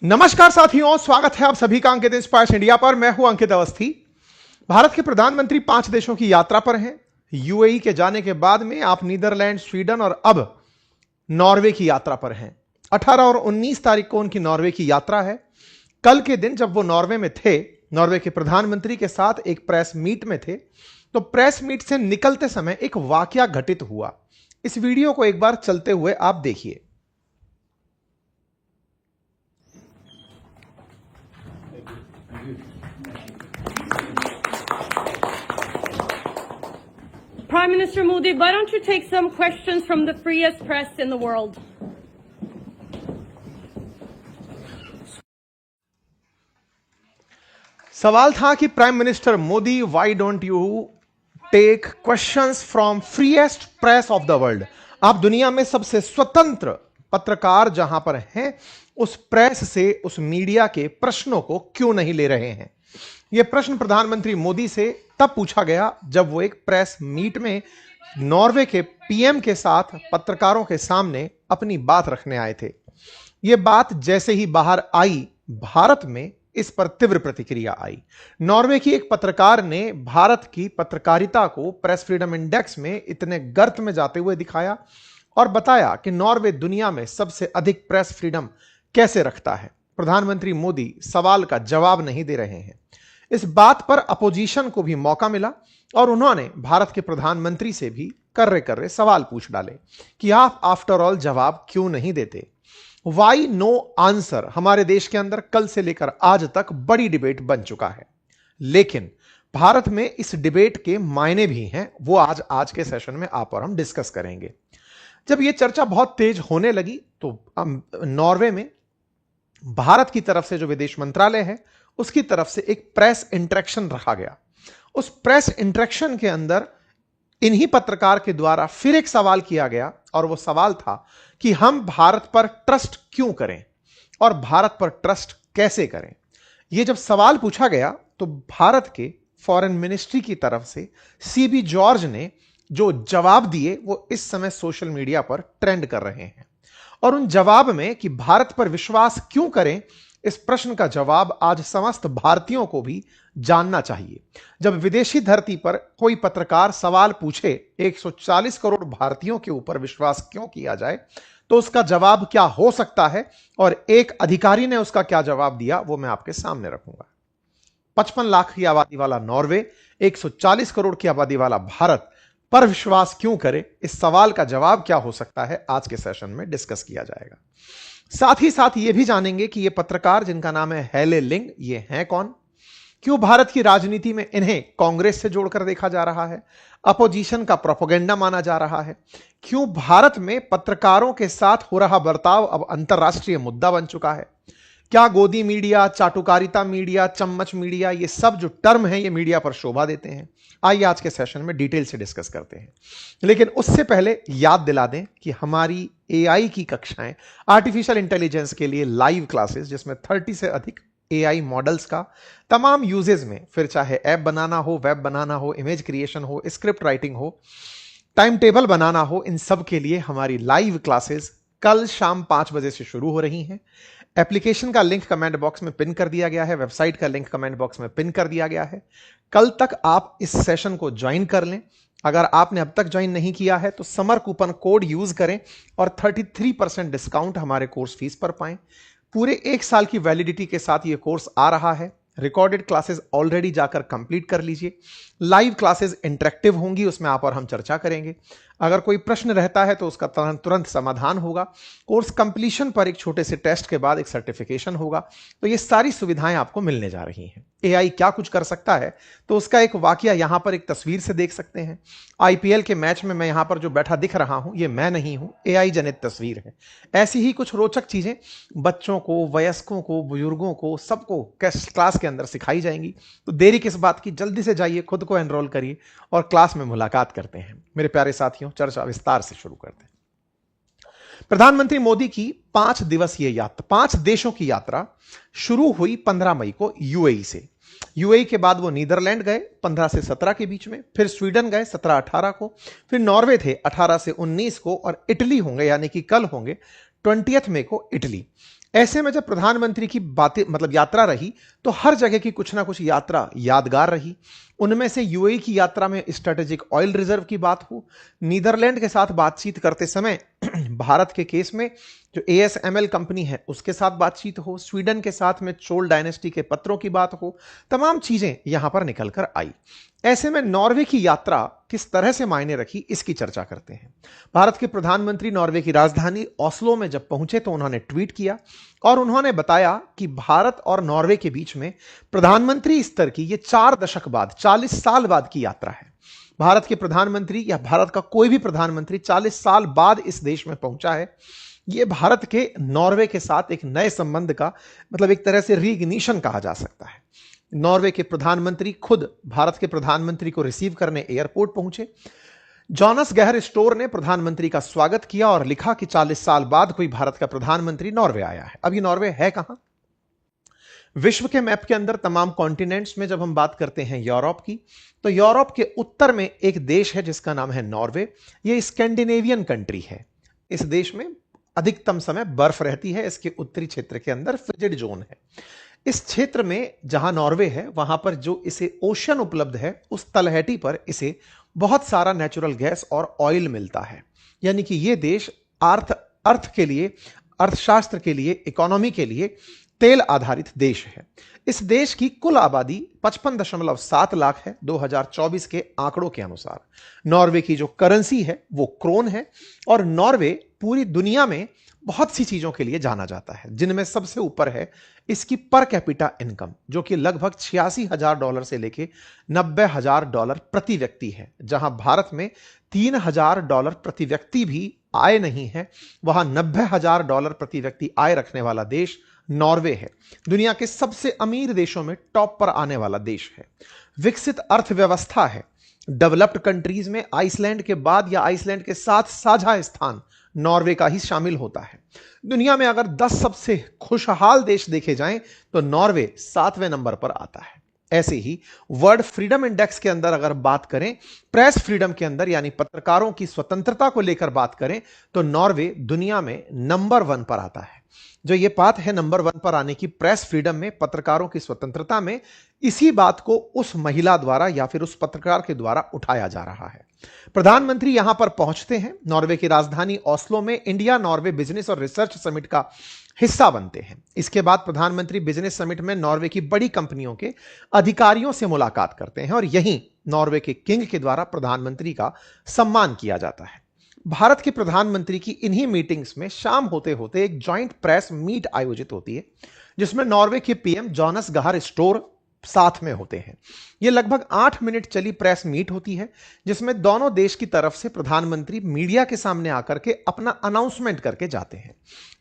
नमस्कार साथियों, स्वागत है आप सभी का अंकित इंस्पायर्स इंडिया पर। मैं हूं अंकित अवस्थी। भारत के प्रधानमंत्री 5 देशों की यात्रा पर हैं। यूएई के जाने के बाद में आप नीदरलैंड, स्वीडन और अब नॉर्वे की यात्रा पर हैं। 18 और 19 तारीख को उनकी नॉर्वे की यात्रा है। कल के दिन जब वो नॉर्वे में थे, नॉर्वे के प्रधानमंत्री के साथ एक प्रेस मीट में थे, तो प्रेस मीट से निकलते समय एक वाकया घटित हुआ। इस वीडियो को एक बार चलते हुए आप देखिए। Prime Minister Modi, why don't you take some questions from the freest press in the world? सवाल था कि prime minister Modi, why don't you take questions from freest press of the world. आप दुनिया में सबसे स्वतंत्र पत्रकार जहां पर हैं, उस प्रेस से, उस मीडिया के प्रश्नों को क्यों नहीं ले रहे हैं। यह प्रश्न प्रधानमंत्री मोदी से तब पूछा गया जब वो एक प्रेस मीट में नॉर्वे के पीएम के साथ पत्रकारों के सामने अपनी बात रखने आए थे। यह बात जैसे ही बाहर आई, भारत में इस पर तीव्र प्रतिक्रिया आई। नॉर्वे की एक पत्रकार ने भारत की पत्रकारिता को प्रेस फ्रीडम इंडेक्स में इतने गर्त में जाते हुए दिखाया और बताया कि नॉर्वे दुनिया में सबसे अधिक प्रेस फ्रीडम कैसे रखता है। प्रधानमंत्री मोदी सवाल का जवाब नहीं दे रहे हैं। इस बात पर अपोजिशन को भी मौका मिला और उन्होंने भारत के प्रधानमंत्री से भी कर्रे कर्रे सवाल पूछ डाले कि आप आफ्टर ऑल जवाब क्यों नहीं देते। वाई नो आंसर हमारे देश के अंदर कल से लेकर आज तक बड़ी डिबेट बन चुका है, लेकिन भारत में इस डिबेट के मायने भी हैं। वो आज के सेशन में आप और हम डिस्कस करेंगे। जब यह चर्चा बहुत तेज होने लगी तो नॉर्वे में भारत की तरफ से जो विदेश मंत्रालय है, उसकी तरफ से एक प्रेस इंटरेक्शन रखा गया। उस प्रेस इंटरेक्शन के अंदर इन्हीं पत्रकार के द्वारा फिर एक सवाल किया गया और वो सवाल था कि हम भारत पर ट्रस्ट क्यों करें और भारत पर ट्रस्ट कैसे करें। यह जब सवाल पूछा गया तो भारत के फॉरेन मिनिस्ट्री की तरफ से सीबी जॉर्ज ने जो जवाब दिए वो इस समय सोशल मीडिया पर ट्रेंड कर रहे हैं। और उन जवाब में कि भारत पर विश्वास क्यों करें, इस प्रश्न का जवाब आज समस्त भारतीयों को भी जानना चाहिए। जब विदेशी धरती पर कोई पत्रकार सवाल पूछे 140 करोड़ भारतीयों के ऊपर विश्वास क्यों किया जाए, तो उसका जवाब क्या हो सकता है और एक अधिकारी ने उसका क्या जवाब दिया वो मैं आपके सामने रखूंगा। 55 लाख की आबादी वाला नॉर्वे, 140 करोड़ की आबादी वाला भारत पर विश्वास क्यों करे, इस सवाल का जवाब क्या हो सकता है, आज के सेशन में डिस्कस किया जाएगा। साथ ही साथ यह भी जानेंगे कि यह पत्रकार जिनका नाम है हेले लिंग, ये हैं कौन, क्यों भारत की राजनीति में इन्हें कांग्रेस से जोड़कर देखा जा रहा है, अपोजिशन का प्रोपेगेंडा माना जा रहा है, क्यों भारत में पत्रकारों के साथ हो रहा बर्ताव अब अंतरराष्ट्रीय मुद्दा बन चुका है, क्या गोदी मीडिया, चाटुकारिता मीडिया, चम्मच मीडिया, ये सब जो टर्म है ये मीडिया पर शोभा देते हैं। आइए आज के सेशन में डिटेल से डिस्कस करते हैं, लेकिन उससे पहले याद दिला दें कि हमारी एआई की कक्षाएं, आर्टिफिशियल इंटेलिजेंस के लिए लाइव क्लासेस, जिसमें 30 से अधिक एआई मॉडल्स का तमाम यूजेस में, फिर चाहे ऐप बनाना हो, वेब बनाना हो, इमेज क्रिएशन हो, स्क्रिप्ट राइटिंग हो, टाइम टेबल बनाना हो, इन सब के लिए हमारी लाइव क्लासेस कल शाम 5 बजे से शुरू हो रही हैं। एप्लीकेशन का लिंक कमेंट बॉक्स में पिन कर दिया गया है, वेबसाइट का लिंक कमेंट बॉक्स में पिन कर दिया गया है। कल तक आप इस सेशन को ज्वाइन कर लें। अगर आपने अब तक ज्वाइन नहीं किया है तो समर कूपन कोड यूज करें और 33% डिस्काउंट हमारे कोर्स फीस पर पाएं। पूरे 1 साल की वैलिडिटी के साथ यह कोर्स आ रहा है। रिकॉर्डेड क्लासेस ऑलरेडी जाकर कंप्लीट कर लीजिए। लाइव क्लासेस इंटरेक्टिव होंगी, उसमें आप और हम चर्चा करेंगे। अगर कोई प्रश्न रहता है तो उसका तुरंत समाधान होगा। कोर्स कंप्लीशन पर एक छोटे से टेस्ट के बाद एक सर्टिफिकेशन होगा। तो ये सारी सुविधाएं आपको मिलने जा रही हैं। एआई क्या कुछ कर सकता है तो उसका एक वाकया यहां पर एक तस्वीर से देख सकते हैं। आईपीएल के मैच में मैं यहां पर जो बैठा दिख रहा हूं, ये मैं नहीं हूं, एआई जनित तस्वीर है। ऐसी ही कुछ रोचक चीजें बच्चों को, वयस्कों को, बुजुर्गों को, सबको क्लास के अंदर सिखाई जाएंगी। तो देरी किस बात की, जल्दी से जाइए, खुद को एनरोल करिए और क्लास में मुलाकात करते हैं। मेरे प्यारे साथियों, चर्चा विस्तार से शुरू करते हैं। प्रधानमंत्री मोदी की 5 दिवसीय यात्रा, 5 देशों की यात्रा शुरू हुई 15 मई को यूएई से। यूएई के बाद वो नीदरलैंड गए 15 से 17 के बीच में, फिर स्वीडन गए 17-18 को, फिर नॉर्वे थे 18 से 19 को और इटली होंगे, यानी कि कल होंगे 20 मई को इटली। ऐसे में जब प्रधानमंत्री की बातें मतलब यात्रा रही तो हर जगह की कुछ ना कुछ यात्रा यादगार रही। उनमें से यूएई की यात्रा में स्ट्रेटेजिक ऑयल रिजर्व की बात हो, नीदरलैंड के साथ बातचीत करते समय भारत के केस में जो एएसएमएल कंपनी है उसके साथ बातचीत हो, स्वीडन के साथ में चोल डायनेस्टी के पत्रों की बात हो, तमाम चीजें यहां पर निकल कर आई। ऐसे में नॉर्वे की यात्रा किस तरह से मायने रखी इसकी चर्चा करते हैं। भारत के प्रधानमंत्री नॉर्वे की राजधानी ओस्लो में जब पहुंचे तो उन्होंने ट्वीट किया और उन्होंने बताया कि भारत और नॉर्वे के बीच में प्रधानमंत्री स्तर की यह 4 दशक बाद 40 साल बाद की यात्रा है। भारत के प्रधानमंत्री या भारत का कोई भी प्रधानमंत्री 40 साल बाद इस देश में पहुंचा है। यह भारत के नॉर्वे के साथ एक नए संबंध का मतलब एक तरह से रीइग्निशन कहा जा सकता है। नॉर्वे के प्रधानमंत्री खुद भारत के प्रधानमंत्री को रिसीव करने एयरपोर्ट पहुंचे। जॉनस गहर स्टोर ने प्रधानमंत्री का स्वागत किया और लिखा कि 40 साल बाद कोई भारत का प्रधानमंत्री नॉर्वे आया है। अब ये नॉर्वे है कहां? विश्व के मैप के अंदर तमाम कॉन्टिनेंट्स में जब हम बात करते हैं यूरोप की, तो यूरोप के उत्तर में एक देश है जिसका नाम है नॉर्वे। यह स्कैंडिनेवियन कंट्री है। इस देश में अधिकतम समय बर्फ रहती है। इसके उत्तरी क्षेत्र के अंदर फ्रिजिड जोन है। इस क्षेत्र में जहां नॉर्वे है वहां पर जो इसे ओशन उपलब्ध है उस तलहटी पर इसे बहुत सारा नेचुरल गैस और ऑयल मिलता है। यानी कि यह देश अर्थ के लिए, अर्थशास्त्र के लिए, इकोनॉमी के लिए तेल आधारित देश है। इस देश की कुल आबादी 55.7 लाख है 2024 के आंकड़ों के अनुसार। नॉर्वे की जो करेंसी है वो क्रोन है और नॉर्वे पूरी दुनिया में बहुत सी चीजों के लिए जाना जाता है, जिनमें सबसे ऊपर है इसकी पर कैपिटा इनकम, जो कि लगभग $86,000 से लेके $90,000 प्रति व्यक्ति है। जहां भारत में $3,000 प्रति व्यक्ति भी आय नहीं है, वहां $90,000 प्रति व्यक्ति आय रखने वाला देश नॉर्वे है। दुनिया के सबसे अमीर देशों में टॉप पर आने वाला देश है। विकसित अर्थव्यवस्था है। डेवलप्ड कंट्रीज में आइसलैंड के बाद या आइसलैंड के साथ साझा स्थान नॉर्वे का ही शामिल होता है। दुनिया में अगर 10 सबसे खुशहाल देश देखे जाएं तो नॉर्वे 7वें नंबर पर आता है। ऐसे ही वर्ल्ड फ्रीडम इंडेक्स के अंदर अगर बात करें, प्रेस फ्रीडम के अंदर यानी पत्रकारों की स्वतंत्रता को लेकर बात करें तो नॉर्वे दुनिया में नंबर 1 पर आता है। जो ये बात है नंबर 1 पर आने की प्रेस फ्रीडम में, पत्रकारों की स्वतंत्रता में, इसी बात को उस महिला द्वारा या फिर उस पत्रकार के द्वारा उठाया जा रहा है। प्रधानमंत्री यहां पर पहुंचते हैं। नॉर्वे की राजधानी ओस्लो में इंडिया नॉर्वे बिजनेस और रिसर्च समिट का हिस्सा बनते हैं। इसके बाद प्रधानमंत्री बिजनेस समिट में नॉर्वे की बड़ी कंपनियों के अधिकारियों से मुलाकात करते हैं और यहीं नॉर्वे के किंग के द्वारा प्रधानमंत्री का सम्मान किया जाता है। भारत के प्रधानमंत्री की इन्हीं मीटिंग्स में शाम होते होते एक जॉइंट प्रेस मीट आयोजित होती है, जिसमें नॉर्वे के पीएम जॉनस गहर स्टोर साथ में होते हैं। यह लगभग 8 मिनट चली प्रेस मीट होती है, जिसमें दोनों देश की तरफ से प्रधानमंत्री मीडिया के सामने आकर के अपना अनाउंसमेंट करके जाते हैं।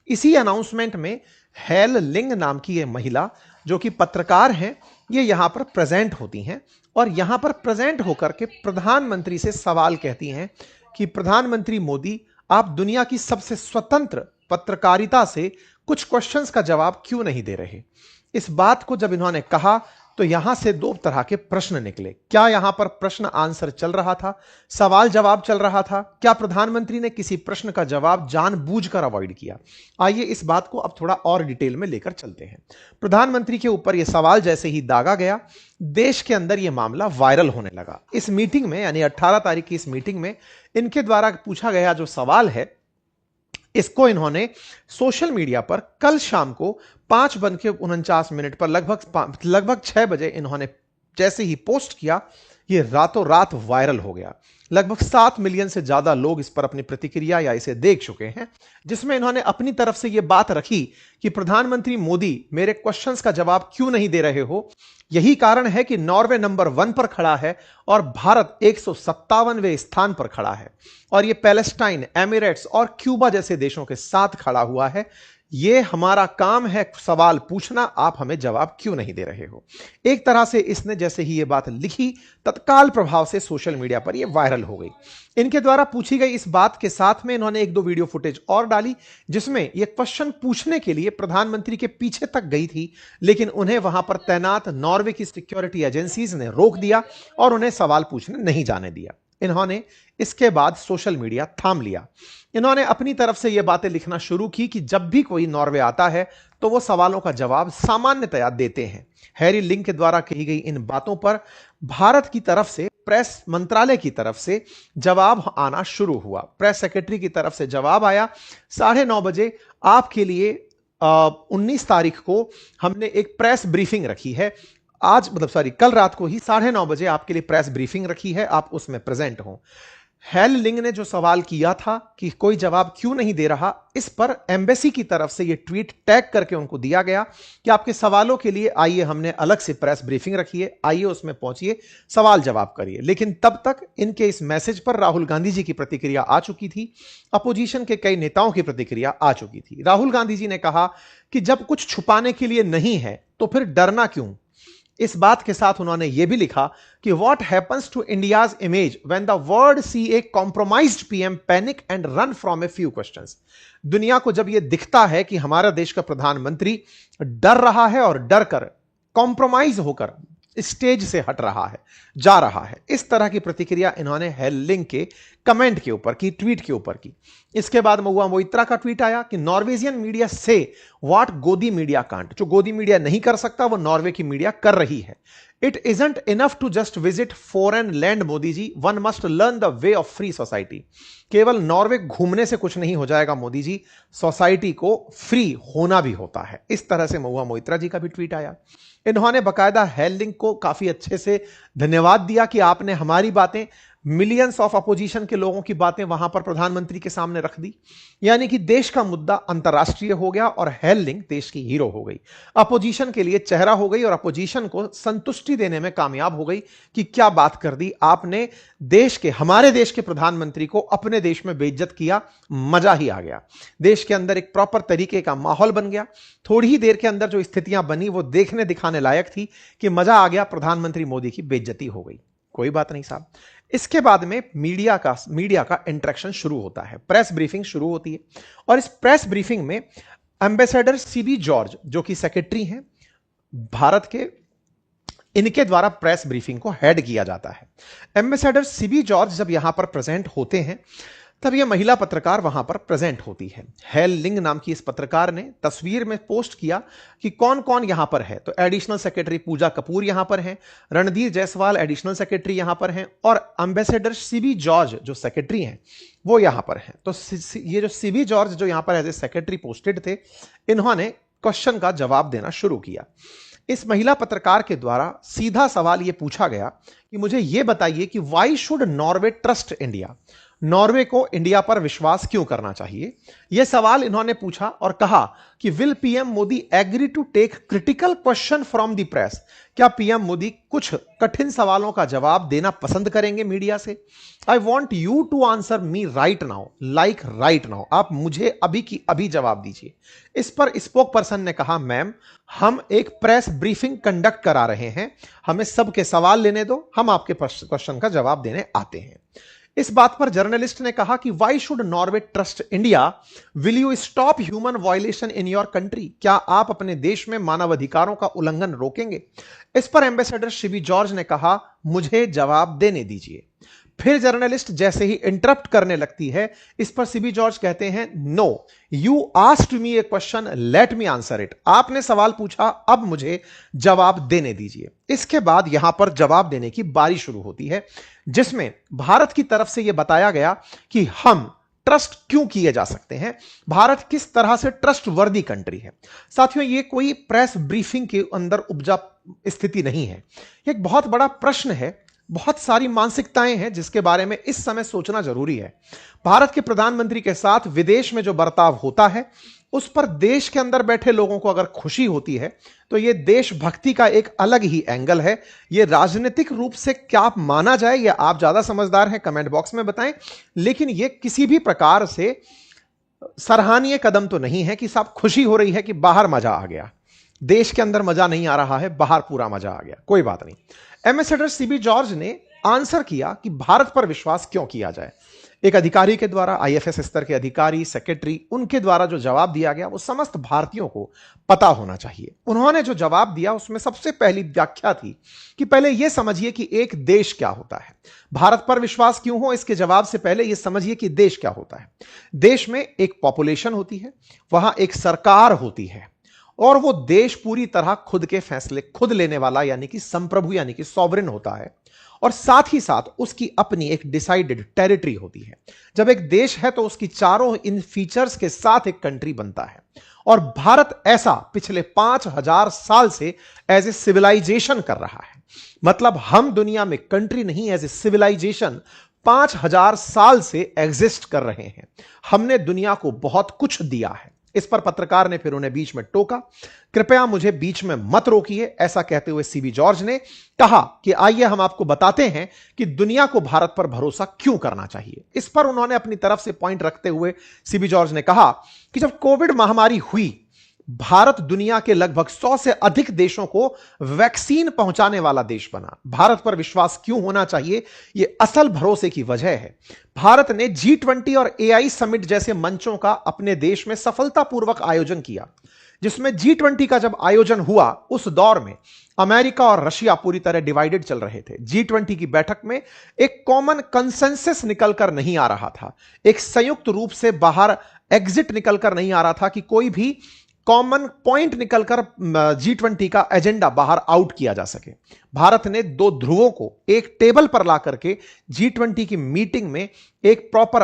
इसी अनाउंसमेंट में हेल लिंग नाम की यह महिला, जो कि पत्रकार हैं, ये यहां पर प्रेजेंट होती हैं और यहां पर प्रेजेंट होकर के प्रधानमंत्री से सवाल कहती हैं कि प्रधानमंत्री मोदी, आप दुनिया की सबसे स्वतंत्र पत्रकारिता से कुछ क्वेश्चंस का जवाब क्यों नहीं दे रहे। इस बात को जब इन्होंने कहा तो यहां से 2 तरह के प्रश्न निकले। क्या यहां पर प्रश्न आंसर चल रहा था, सवाल जवाब चल रहा था? क्या प्रधानमंत्री ने किसी प्रश्न का जवाब जानबूझकर अवॉइड किया? आइए इस बात को अब थोड़ा और डिटेल में लेकर चलते हैं। प्रधानमंत्री के ऊपर यह सवाल जैसे ही दागा गया, देश के अंदर यह मामला वायरल होने लगा। इस मीटिंग में यानी 18 तारीख की इस मीटिंग में इनके द्वारा पूछा गया जो सवाल है, इसको इन्होंने सोशल मीडिया पर कल शाम को 5:49 पर लगभग 6 बजे इन्होंने जैसे ही पोस्ट किया, ये रातों रात वायरल हो गया। लगभग 7 मिलियन से ज्यादा लोग इस पर अपनी प्रतिक्रिया या इसे देख चुके हैं, जिसमें इन्होंने अपनी तरफ से यह बात रखी कि प्रधानमंत्री मोदी, मेरे क्वेश्चंस का जवाब क्यों नहीं दे रहे हो। यही कारण है कि नॉर्वे नंबर 1 पर खड़ा है और भारत 157वें स्थान पर खड़ा है और यह पैलेस्टाइन, एमिरेट्स और क्यूबा जैसे देशों के साथ खड़ा हुआ है। यह हमारा काम है सवाल पूछना, आप हमें जवाब क्यों नहीं दे रहे हो। एक तरह से इसने जैसे ही यह बात लिखी, तत्काल प्रभाव से सोशल मीडिया पर यह वायरल हो गई। इनके द्वारा पूछी गई इस बात के साथ में इन्होंने 1-2 वीडियो फुटेज और डाली, जिसमें यह क्वेश्चन पूछने के लिए प्रधानमंत्री के पीछे तक गई थी, लेकिन उन्हें वहां पर तैनात नॉर्वे की सिक्योरिटी एजेंसीज ने रोक दिया और उन्हें सवाल पूछने नहीं जाने दिया। इन्होंने इसके बाद सोशल मीडिया थाम लिया। इन्होंने अपनी तरफ से यह बातें लिखना शुरू की कि जब भी कोई नॉर्वे आता है तो वो सवालों का जवाब सामान्यतया देते हैं। हैरी लिंग के द्वारा कही गई इन बातों पर भारत की तरफ से प्रेस मंत्रालय की तरफ से जवाब आना शुरू हुआ। प्रेस सेक्रेटरी की तरफ से जवाब आया 9:30 बजे। आपके लिए 19 तारीख को हमने एक प्रेस ब्रीफिंग रखी है। कल रात को ही 9:30 बजे आपके लिए प्रेस ब्रीफिंग रखी है, आप उसमें प्रेजेंट हो। हैल लिंग ने जो सवाल किया था कि कोई जवाब क्यों नहीं दे रहा, इस पर एम्बेसी की तरफ से यह ट्वीट टैग करके उनको दिया गया कि आपके सवालों के लिए आइए, हमने अलग से प्रेस ब्रीफिंग रखी है, आइए उसमें पहुंचिए, सवाल जवाब करिए। लेकिन तब तक इनके इस मैसेज पर राहुल गांधी जी की प्रतिक्रिया आ चुकी थी, अपोजिशन के कई नेताओं की प्रतिक्रिया आ चुकी थी। राहुल गांधी जी ने कहा कि जब कुछ छुपाने के लिए नहीं है तो फिर डरना क्यों। इस बात के साथ उन्होंने यह भी लिखा कि what happens to India's image when the world see a compromised PM panic and run from a few questions. दुनिया को जब यह दिखता है कि हमारा देश का प्रधानमंत्री डर रहा है और डर कर कॉम्प्रोमाइज होकर स्टेज से हट रहा है, जा रहा है, इस तरह की प्रतिक्रिया इन्होंने हैल लिंग के कमेंट के ऊपर की, ट्वीट के ऊपर की। इसके बाद महुआ मोइत्रा का ट्वीट आया कि नॉर्वेजियन मीडिया से व्हाट गोदी मीडिया कांट, जो गोदी मीडिया नहीं कर सकता वो नॉर्वे की मीडिया कर रही है। It isn't enough to just visit foreign land Modi ji, one must learn the way of free society. केवल नॉर्वे घूमने से कुछ नहीं हो जाएगा मोदी जी, सोसाइटी को फ्री होना भी होता है। इस तरह से महुआ मोइत्रा जी का भी ट्वीट आया। इन्होंने बकायदा हैल लिंग को काफी अच्छे से धन्यवाद दिया कि आपने हमारी बातें, मिलियंस ऑफ अपोजिशन के लोगों की बातें वहां पर प्रधानमंत्री के सामने रख दी, यानी कि देश का मुद्दा अंतर्राष्ट्रीय हो गया और हैल लिंग देश की हीरो हो गई, अपोजिशन के लिए चेहरा हो गई और अपोजिशन को संतुष्टि देने में कामयाब हो गई कि क्या बात कर दी आपने, देश के, हमारे देश के प्रधानमंत्री को अपने देश में बेइज्जत किया, मजा ही आ गया। देश के अंदर एक प्रॉपर तरीके का माहौल बन गया। थोड़ी ही देर के अंदर जो स्थितियां बनी वो देखने दिखाने लायक थी कि मजा आ गया, प्रधानमंत्री मोदी की बेइज्जती हो गई। कोई बात नहीं साहब। इसके बाद में मीडिया का इंटरेक्शन शुरू होता है, प्रेस ब्रीफिंग शुरू होती है और इस प्रेस ब्रीफिंग में एम्बेसडर सीबी जॉर्ज जो कि सेक्रेटरी हैं भारत के, इनके द्वारा प्रेस ब्रीफिंग को हेड किया जाता है। एम्बेसडर सीबी जॉर्ज जब यहां पर प्रेजेंट होते हैं तब यह महिला पत्रकार वहां पर प्रेजेंट होती है। हैल लिंग नाम की इस पत्रकार ने तस्वीर में पोस्ट किया कि कौन कौन यहां पर है। तो एडिशनल सेक्रेटरी पूजा कपूर यहां पर हैं, रणधीर जायसवाल एडिशनल सेक्रेटरी यहां पर हैं और एम्बेसडर सीबी जॉर्ज जो सेक्रेटरी हैं वो यहां पर हैं। तो ये जो सीबी जॉर्ज जो यहां पर एज ए सेक्रेटरी पोस्टेड थे, इन्होंने क्वेश्चन का जवाब देना शुरू किया। इस महिला पत्रकार के द्वारा सीधा सवाल यह पूछा गया कि मुझे यह बताइए कि why should Norway trust India, Norway को इंडिया पर विश्वास क्यों करना चाहिए। यह सवाल इन्होंने पूछा और कहा कि will PM Modi agree to take critical question from the press, क्या पीएम मोदी कुछ कठिन सवालों का जवाब देना पसंद करेंगे मीडिया से। I want you to answer me right now, like right now, आप मुझे अभी की अभी जवाब दीजिए। इस पर स्पोक पर्सन ने कहा मैम हम एक प्रेस ब्रीफिंग कंडक्ट करा रहे हैं, हमें सबके सवाल लेने दो, हम आपके क्वेश्चन का जवाब देने आते हैं। इस बात पर जर्नलिस्ट ने कहा कि why should Norway trust India, will you stop human violation in your country, क्या आप अपने देश में मानवाधिकारों का उल्लंघन रोकेंगे। इस पर एम्बेसडर सीबी जॉर्ज ने कहा मुझे जवाब देने दीजिए। फिर जर्नलिस्ट जैसे ही इंटरप्ट करने लगती है, इस पर सीबी जॉर्ज कहते हैं no you asked me a question let me answer it, आपने सवाल पूछा अब मुझे जवाब देने दीजिए। इसके बाद यहां पर जवाब देने की बारी शुरू होती है जिसमें भारत की तरफ से यह बताया गया कि हम ट्रस्ट क्यों किए जा सकते हैं, भारत किस तरह से ट्रस्ट वर्दी कंट्री है। साथियों ये कोई प्रेस ब्रीफिंग के अंदर उपजा स्थिति नहीं है, एक बहुत बड़ा प्रश्न है, बहुत सारी मानसिकताएं हैं जिसके बारे में इस समय सोचना जरूरी है। भारत के प्रधानमंत्री के साथ विदेश में जो बर्ताव होता है उस पर देश के अंदर बैठे लोगों को अगर खुशी होती है तो यह देशभक्ति का एक अलग ही एंगल है। यह राजनीतिक रूप से क्या माना जाए या आप ज्यादा समझदार हैं कमेंट बॉक्स में बताएं, लेकिन यह किसी भी प्रकार से सराहनीय कदम तो नहीं है कि साहब खुशी हो रही है कि बाहर मजा आ गया, देश के अंदर मजा नहीं आ रहा है, बाहर पूरा मजा आ गया। कोई बात नहीं। एम्बेसडर सीबी जॉर्ज ने आंसर किया कि भारत पर विश्वास क्यों किया जाए। एक अधिकारी के द्वारा, आईएफएस स्तर के अधिकारी, सेक्रेटरी, उनके द्वारा जो जवाब दिया गया वो समस्त भारतीयों को पता होना चाहिए। उन्होंने जो जवाब दिया उसमें सबसे पहली व्याख्या थी कि पहले यह समझिए कि एक देश क्या होता है। भारत पर विश्वास क्यों हो, इसके जवाब से पहले यह समझिए कि देश क्या होता है। देश में एक पॉपुलेशन होती है, वहां एक सरकार होती है, और वो देश पूरी तरह खुद के फैसले खुद लेने वाला यानी कि संप्रभु यानी कि सॉवरेन होता है, और साथ ही साथ उसकी अपनी एक डिसाइडेड टेरिटरी होती है। जब एक देश है तो उसकी चारों इन फीचर्स के साथ एक कंट्री बनता है, और भारत ऐसा पिछले 5000 साल से एज ए सिविलाइजेशन कर रहा है। मतलब हम दुनिया में कंट्री नहीं, एज ए सिविलाइजेशन 5000 साल से एग्जिस्ट कर रहे हैं। हमने दुनिया को बहुत कुछ दिया है। इस पर पत्रकार ने फिर उन्हें बीच में टोका, कृपया मुझे बीच में मत रोकिए, ऐसा कहते हुए सीबी जॉर्ज ने कहा कि आइए हम आपको बताते हैं कि दुनिया को भारत पर भरोसा क्यों करना चाहिए। इस पर उन्होंने अपनी तरफ से पॉइंट रखते हुए सीबी जॉर्ज ने कहा कि जब कोविड महामारी हुई, भारत दुनिया के लगभग 100 से अधिक देशों को वैक्सीन पहुंचाने वाला देश बना। भारत पर विश्वास क्यों होना चाहिए, यह असल भरोसे की वजह है। भारत ने G20 और AI समिट जैसे मंचों का अपने देश में सफलतापूर्वक आयोजन किया, जिसमें G20 का जब आयोजन हुआ उस दौर में अमेरिका और रशिया पूरी तरह डिवाइडेड चल रहे थे। G20 की बैठक में एक कॉमन कंसेंसस निकलकर नहीं आ रहा था, एक संयुक्त रूप से बाहर एग्जिट निकलकर नहीं आ रहा था कि कोई भी कॉमन पॉइंट निकलकर G20 का एजेंडा बाहर आउट किया जा सके। भारत ने दो ध्रुवों को एक टेबल पर ला करके G20 की मीटिंग में एक प्रॉपर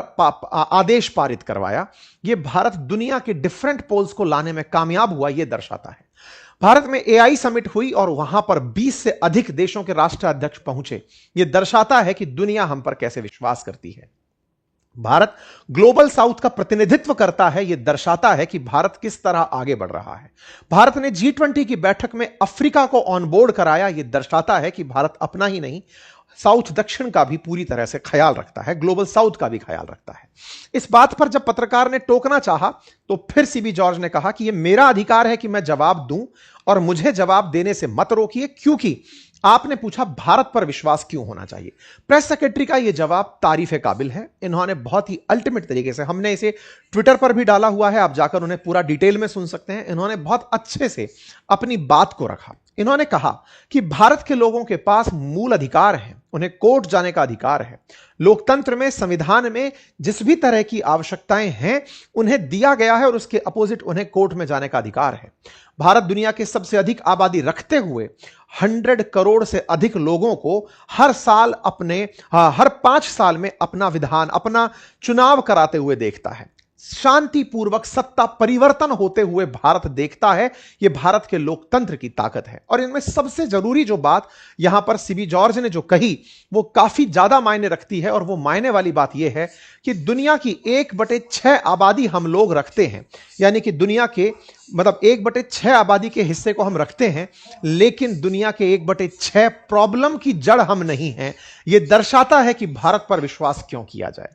आदेश पारित करवाया। यह भारत दुनिया के डिफरेंट पोल्स को लाने में कामयाब हुआ, यह दर्शाता है। भारत में AI समिट हुई और वहां पर 20 से अधिक देशों के राष्ट्राध्यक्ष पहुंचे। यह दर्शाता है कि दुनिया हम पर कैसे विश्वास करती है। भारत ग्लोबल साउथ का प्रतिनिधित्व करता है, यह दर्शाता है कि भारत किस तरह आगे बढ़ रहा है। भारत ने G20 की बैठक में अफ्रीका को ऑन बोर्ड कराया, यह दर्शाता है कि भारत अपना ही नहीं, साउथ दक्षिण का भी पूरी तरह से ख्याल रखता है, ग्लोबल साउथ का भी ख्याल रखता है। इस बात पर जब पत्रकार ने टोकना चाहा तो फिर सीबी जॉर्ज ने कहा कि यह मेरा अधिकार है कि मैं जवाब दूं, और मुझे जवाब देने से मत रोकिए, क्योंकि आपने पूछा भारत पर विश्वास क्यों होना चाहिए। प्रेस सेक्रेटरी का यह जवाब तारीफ काबिल है। इन्होंने बहुत ही अल्टीमेट तरीके से, हमने इसे ट्विटर पर भी डाला हुआ है, आप जाकर उन्हें पूरा डिटेल में सुन सकते हैं। इन्होंने बहुत अच्छे से अपनी बात को रखा। इन्होंने कहा कि भारत के लोगों के पास मूल अधिकार है, उन्हें कोर्ट जाने का अधिकार है। लोकतंत्र में, संविधान में जिस भी तरह की आवश्यकताएं हैं उन्हें दिया गया है, और उसके अपोजिट उन्हें कोर्ट में जाने का अधिकार है। भारत दुनिया के सबसे अधिक आबादी रखते हुए 100 करोड़ से अधिक लोगों को हर 5 साल में अपना चुनाव कराते हुए देखता है। शांतिपूर्वक सत्ता परिवर्तन होते हुए भारत देखता है। यह भारत के लोकतंत्र की ताकत है। और इनमें सबसे जरूरी जो बात यहां पर सीबी जॉर्ज ने जो कही वो काफी ज्यादा मायने रखती है, और वो मायने वाली बात यह है कि दुनिया की 1/6 आबादी हम लोग रखते हैं, यानी कि दुनिया के 1/6 आबादी के हिस्से को हम रखते हैं, लेकिन दुनिया के 1/6 प्रॉब्लम की जड़ हम नहीं हैं। यह दर्शाता है कि भारत पर विश्वास क्यों किया जाए।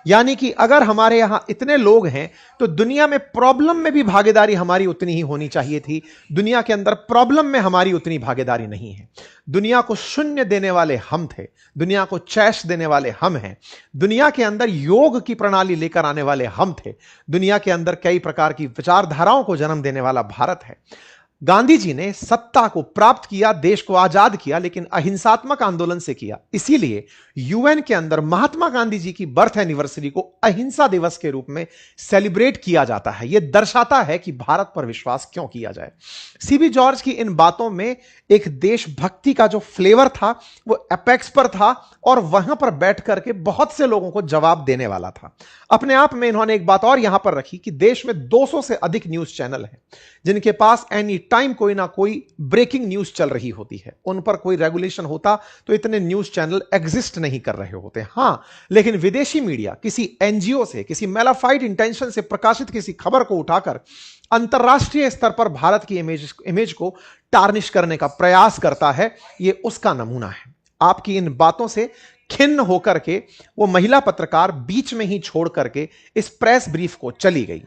यानी कि अगर हमारे यहां इतने लोग हैं तो दुनिया में प्रॉब्लम में भी भागीदारी हमारी उतनी ही होनी चाहिए थी। दुनिया के अंदर प्रॉब्लम में हमारी उतनी भागीदारी नहीं है। दुनिया को शून्य देने वाले हम थे, दुनिया को चैश देने वाले हम हैं, दुनिया के अंदर योग की प्रणाली लेकर आने वाले हम थे, दुनिया के अंदर कई प्रकार की विचारधाराओं को जन्म देने वाला भारत है। गांधी जी ने सत्ता को प्राप्त किया, देश को आजाद किया, लेकिन अहिंसात्मक आंदोलन से किया। इसीलिए यूएन के अंदर महात्मा गांधी जी की बर्थ एनिवर्सरी को अहिंसा दिवस के रूप में सेलिब्रेट किया जाता है। यह दर्शाता है कि भारत पर विश्वास क्यों किया जाए। सीबी जॉर्ज की इन बातों में एक देशभक्ति का जो फ्लेवर था वो एपेक्स पर था, और वहां पर बैठ करके बहुत से लोगों को जवाब देने वाला था। अपने आप में इन्होंने एक बात और यहां पर रखी कि देश में 200 से अधिक न्यूज चैनल हैं जिनके पास एनी टाइम कोई ना कोई ब्रेकिंग न्यूज चल रही होती है। उन पर कोई रेगुलेशन होता तो इतने न्यूज चैनल एग्जिस्ट नहीं कर रहे होते। हां, लेकिन विदेशी मीडिया किसी एनजीओ से, किसी मेलाफाइड इंटेंशन से प्रकाशित किसी खबर को उठाकर अंतरराष्ट्रीय स्तर पर भारत की इमेज को टार्निश करने का प्रयास करता है, यह उसका नमूना है। आपकी इन बातों से खिन्न होकर के वो महिला पत्रकार बीच में ही छोड़ करके इस प्रेस ब्रीफ को चली गई।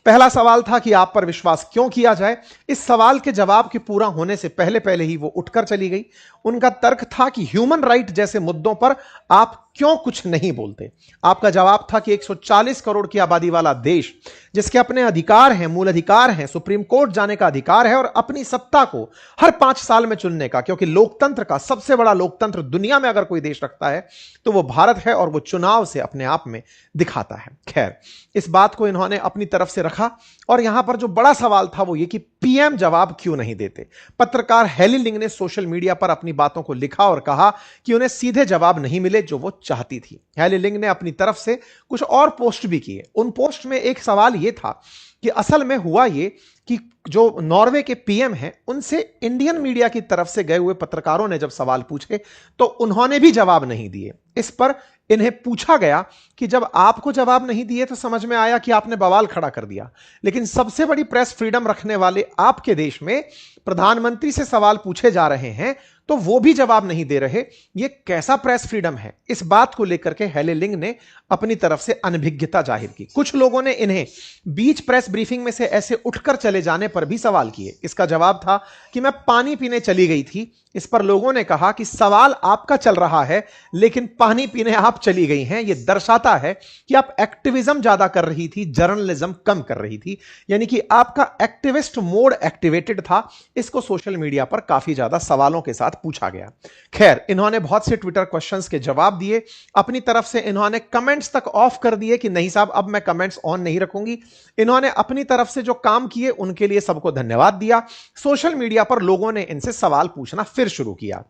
पहला सवाल था कि आप पर विश्वास क्यों किया जाए। इस सवाल के जवाब के पूरा होने से पहले ही वो उठकर चली गई। उनका तर्क था कि ह्यूमन राइट जैसे मुद्दों पर आप क्यों कुछ नहीं बोलते? आपका जवाब था कि 140 करोड़ की आबादी वाला देश, जिसके अपने अधिकार हैं, मूल अधिकार हैं, सुप्रीम कोर्ट जाने का अधिकार है और अपनी सत्ता को हर 5 साल में चुनने का, क्योंकि लोकतंत्र का सबसे बड़ा लोकतंत्र दुनिया में अगर कोई देश रखता है तो वो भारत है और वो चुनाव से अपने आप में दिखाता है। खैर, इस बात को इन्होंने अपनी तरफ से रखा और यहां पर जो बड़ा सवाल था वो ये कि पीएम जवाब क्यों नहीं देते। पत्रकार हेली लिंग ने सोशल मीडिया पर अपनी बातों को लिखा और कहा कि उन्हें सीधे जवाब नहीं मिले जो वो चाहती थी। हेली लिंग ने अपनी तरफ से कुछ और पोस्ट भी किए। उन पोस्ट में एक सवाल यह था कि असल में हुआ ये कि जो नॉर्वे के पीएम हैं उनसे इंडियन मीडिया की तरफ से गए हुए पत्रकारों ने जब सवाल पूछे तो उन्होंने भी जवाब नहीं दिए। इस पर इन्हें पूछा गया कि जब आपको जवाब नहीं दिए तो समझ में आया कि आपने बवाल खड़ा कर दिया, लेकिन सबसे बड़ी प्रेस फ्रीडम रखने वाले आपके देश में प्रधानमंत्री से सवाल पूछे जा रहे हैं तो वो भी जवाब नहीं दे रहे, ये कैसा प्रेस फ्रीडम है? इस बात को लेकर के हेली लिंग ने अपनी तरफ से अनभिज्ञता जाहिर की। कुछ लोगों ने इन्हें बीच प्रेस ब्रीफिंग में से ऐसे उठकर चले जाने पर भी सवाल किए। इसका जवाब था कि मैं पानी पीने चली गई थी। इस पर लोगों ने कहा कि सवाल आपका चल रहा है लेकिन पानी पीने आप चली गई हैं, यह दर्शाता है कि आप एक्टिविज्म ज्यादा कर रही थी, जर्नलिज्म कम कर रही थी, यानी कि आपका एक्टिविस्ट मोड एक्टिवेटेड था। इसको सोशल मीडिया पर काफी ज्यादा सवालों के साथ पूछा गया। खैर, इन्होंने बहुत से ट्विटर क्वेश्चंस के जवाब दिए। अपनी तरफ से इन्होंने कमेंट्स तक ऑफ कर दिए कि नहीं साहब अब मैं कमेंट्स ऑन नहीं रखूंगी। इन्होंने अपनी तरफ से जो काम किए उनके लिए सबको धन्यवाद दिया। सोशल मीडिया पर लोगों ने इनसे सवाल पूछना फिर शुरू किया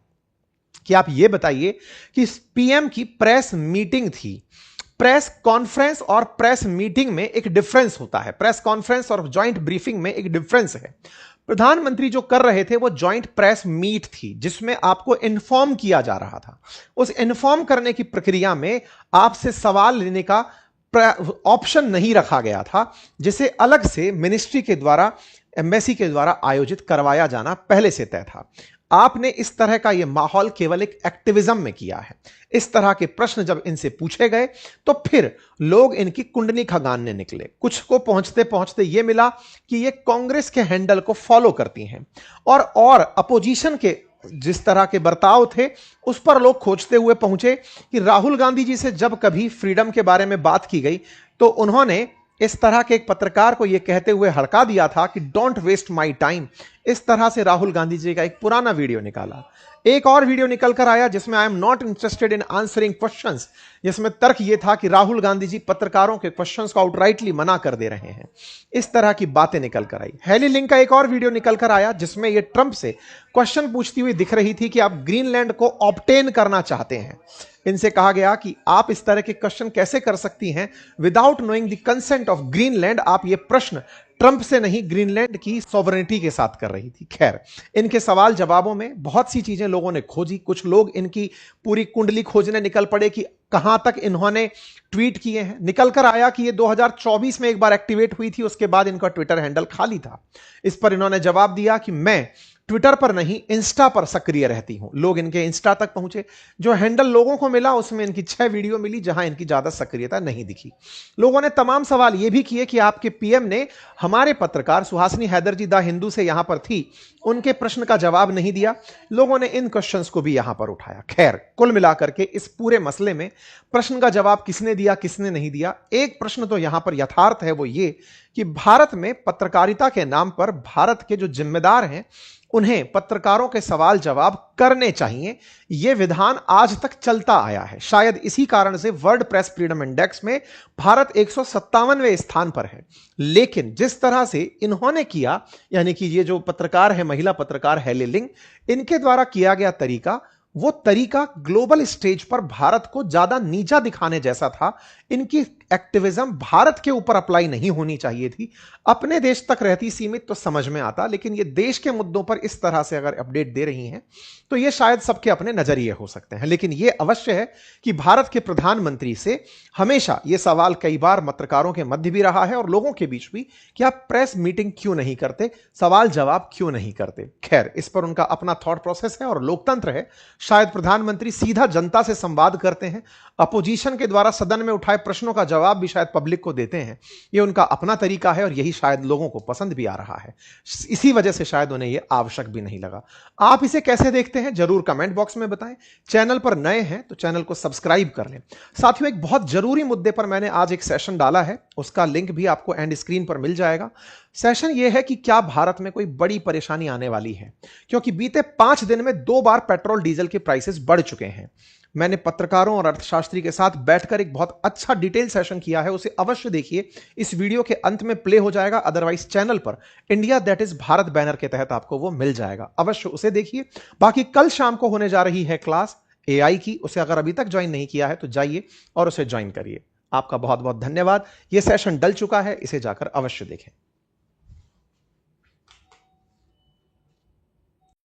कि आप यह बताइए कि पीएम की प्रेस मीटिंग थी, प्रेस कॉन्फ्रेंस और प्रेस मीटिंग में एक डिफरेंस होता है। प्रेस कॉन्फ्रेंस और जॉइंट ब्रीफिंग में एक डिफरेंस है। प्रधानमंत्री जो कर रहे थे वो जॉइंट प्रेस मीट थी जिसमें आपको इन्फॉर्म किया जा रहा था। उस इन्फॉर्म करने की प्रक्रिया में आपसे सवाल लेने का ऑप्शन नहीं रखा गया था, जिसे अलग से मिनिस्ट्री के द्वारा, एम्बेसी के द्वारा आयोजित करवाया जाना पहले से तय था। आपने इस तरह का यह माहौल केवल एक एक्टिविज्म में किया है। इस तरह के प्रश्न जब इनसे पूछे गए तो फिर लोग इनकी कुंडली खंगालने निकले। कुछ को पहुंचते पहुंचते यह मिला कि ये कांग्रेस के हैंडल को फॉलो करती हैं और अपोजिशन के जिस तरह के बर्ताव थे उस पर लोग खोजते हुए पहुंचे कि राहुल गांधी जी से जब कभी फ्रीडम के बारे में बात की गई तो उन्होंने इस तरह के एक पत्रकार को यह कहते हुए हड़का दिया था कि डोंट वेस्ट माय टाइम। इस तरह से राहुल गांधी जी का एक पुराना वीडियो निकाला। एक और वीडियो निकल कर आया जिसमें I am not interested in answering questions, जिसमें तर्क यह था कि राहुल गांधी जी पत्रकारों के क्वेश्चंस को आउटराइटली मना कर दे रहे हैं। इस तरह की बातें निकल कर आई। हेली लिंग का एक और वीडियो निकल कर आया जिसमें यह ट्रंप से क्वेश्चन पूछती हुई दिख रही थी कि आप ग्रीनलैंड को ऑब्टेन करना चाहते हैं। इनसे कहा गया कि आप इस तरह के क्वेश्चन कैसे कर सकती हैं without knowing the consent of Greenland. आप ये प्रश्न ट्रंप से नहीं, ग्रीनलैंड की सॉवरेनिटी के साथ कर रही थी। खैर, इनके सवाल जवाबों में बहुत सी चीजें लोगों ने खोजी। कुछ लोग इनकी पूरी कुंडली खोजने निकल पड़े कि कहां तक इन्होंने ट्वीट किए हैं। निकल कर आया कि ये 2024 में एक बार एक्टिवेट हुई थी, उसके बाद इनका ट्विटर हैंडल खाली था। इस पर इन्होंने जवाब दिया कि मैं ट्विटर पर नहीं, इंस्टा पर सक्रिय रहती हूं। लोग इनके इंस्टा तक पहुंचे। जो हैंडल लोगों को मिला उसमें इनकी 6 वीडियो मिली जहां इनकी ज्यादा सक्रियता नहीं दिखी। लोगों ने तमाम सवाल यह भी किए कि आपके पीएम ने हमारे पत्रकार सुहासिनी हैदर जी द हिंदू से यहां पर थी, उनके प्रश्न का जवाब नहीं दिया। लोगों ने इन क्वेश्चंस को भी यहां पर उठाया। खैर, कुल मिलाकर के इस पूरे मसले में प्रश्न का जवाब किसने दिया, किसने नहीं दिया, एक प्रश्न तो यहां पर यथार्थ है, वो ये कि भारत में पत्रकारिता के नाम पर भारत के जो जिम्मेदार हैं उन्हें पत्रकारों के सवाल जवाब करने चाहिए। यह विधान आज तक चलता आया है। शायद इसी कारण से वर्ल्ड प्रेस फ्रीडम इंडेक्स में भारत 157वें स्थान पर है। लेकिन जिस तरह से इन्होंने किया, यानी कि ये जो पत्रकार है, महिला पत्रकार हेली लिंग, इनके द्वारा किया गया तरीका, वो तरीका ग्लोबल स्टेज पर भारत को ज्यादा नीचा दिखाने जैसा था। इनकी एक्टिविज्म भारत के ऊपर अप्लाई नहीं होनी चाहिए थी। अपने देश तक रहती सीमित तो समझ में आता, लेकिन ये देश के मुद्दों पर इस तरह से अगर अपडेट दे रही हैं तो ये शायद सबके अपने नजरिए हो सकते हैं। लेकिन ये अवश्य है कि भारत के प्रधानमंत्री से हमेशा यह सवाल कई बार पत्रकारों के मध्य भी रहा है और लोगों के बीच भी कि आप प्रेस मीटिंग क्यों नहीं करते, सवाल जवाब क्यों नहीं करते। खैर, इस पर उनका अपना थॉट प्रोसेस है और लोकतंत्र है। शायद प्रधानमंत्री सीधा जनता से संवाद करते हैं। अपोजिशन के द्वारा सदन में उठाए प्रश्नों का जवाब भी शायद पब्लिक को देते हैं। ये उनका अपना तरीका है और यही शायद लोगों को पसंद भी आ रहा है। इसी वजह से शायद उन्हें ये आवश्यक भी नहीं लगा। आप इसे कैसे देखते हैं जरूर कमेंट बॉक्स में बताएं। चैनल पर नए हैं तो चैनल को सब्सक्राइब कर लें। साथियों, एक बहुत जरूरी मुद्दे पर मैंने आज एक सेशन डाला है, उसका लिंक भी आपको एंड स्क्रीन पर मिल जाएगा। सेशन यह है कि क्या भारत में कोई बड़ी परेशानी आने वाली है, क्योंकि बीते 5 दिन में 2 बार पेट्रोल डीजल के प्राइसेस बढ़ चुके हैं। मैंने पत्रकारों और अर्थशास्त्री के साथ बैठकर एक बहुत अच्छा डिटेल सेशन किया है, उसे अवश्य देखिए। इस वीडियो के अंत में प्ले हो जाएगा, अदरवाइज चैनल पर India that is Bharat banner के तहत आपको वो मिल जाएगा, अवश्य उसे देखिए। बाकी कल शाम को होने जा रही है क्लास एआई की, उसे अगर अभी तक ज्वाइन नहीं किया है तो जाइए और उसे ज्वाइन करिए। आपका बहुत बहुत धन्यवाद। यह सेशन डल चुका है, इसे जाकर अवश्य देखें।